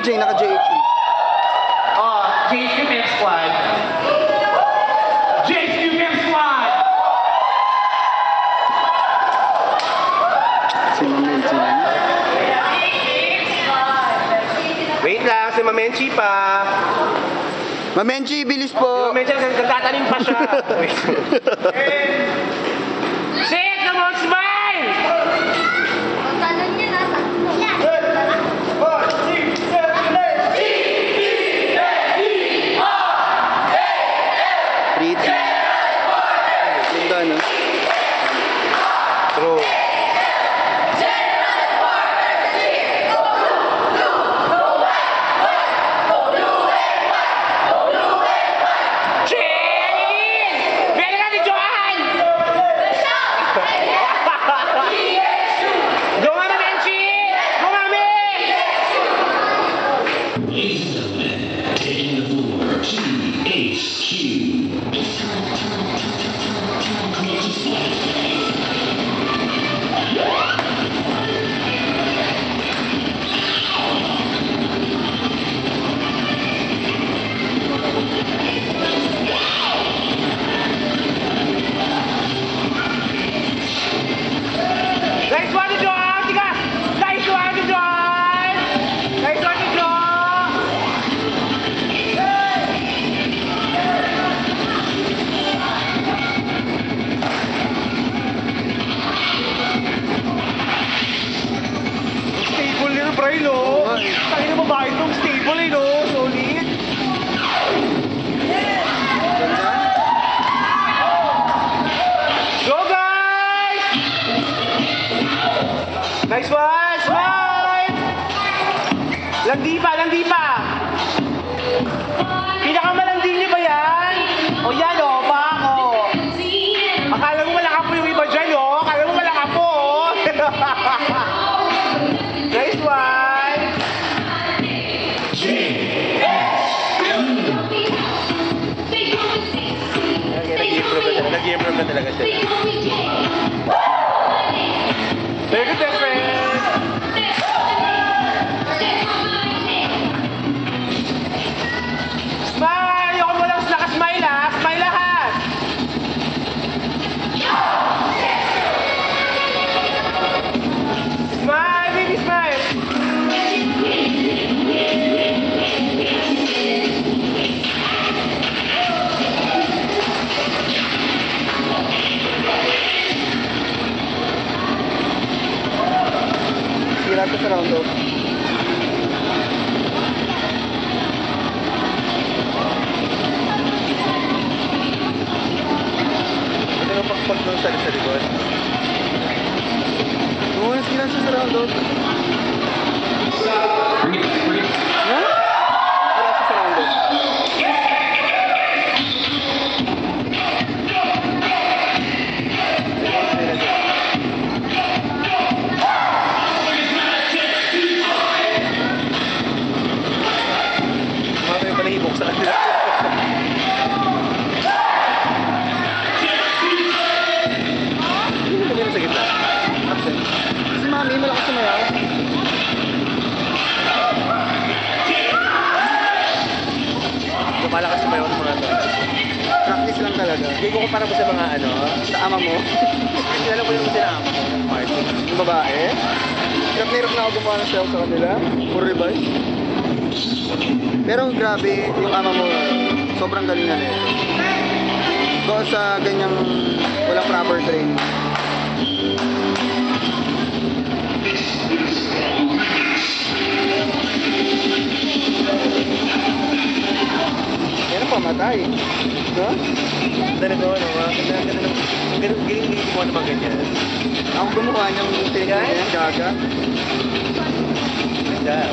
Jay, naka-JHQ. Oh, JHQ Pep Squad. JHQ Pep Squad! Si Mamenchi na. Wait lang, si Mamenchi pa. Mamenchi, bilis po. Mamenchi, nagtatanim pa siya. Wait. Shit! Come on, smile! Talon niya na. Pretty. Ganda, no? True. Tangina mo ba itong stable eh, no? Solid. Go, guys! Nice one! Smile! Landi pa, landi pa! Pinakamalandi niyo ba yan? O yan, o, pa ako. Akala mo malaka po yung iba dyan, o? Akala mo malaka po, o? Nice one! Nag-i-improve na talaga siya. Very good, best friend! Smile! Ayoko mo lang nakasmile, ha? Smile lahat! Smile, baby, smile! Sira ko sa round off. Ito yung pakpag doon sa likod. Oo, sira siya sa round off. Ha? Sira siya sa round off. Sa kanila. Hindi mo sa gitna. Absent. Si Mami, malakas sumayaw. Lumalakas sa mayon mga to. Practice lang talaga. Hindi ko kumpara mo sa mga ano. Sa ama mo. Kilala ko yung sila ako. Martin. Yung babae. Hirap na hirap na ako gumawa ng show sa kanila. For revise. Pero grabe, yung ama mo, sobrang galing na nito. Ko sa ganyang walang proper training. Yan ang pamatay. No? Ganda na ano, galing mo naman ganyan. Ako gumawa niyang training na yan, gaga. Ganda.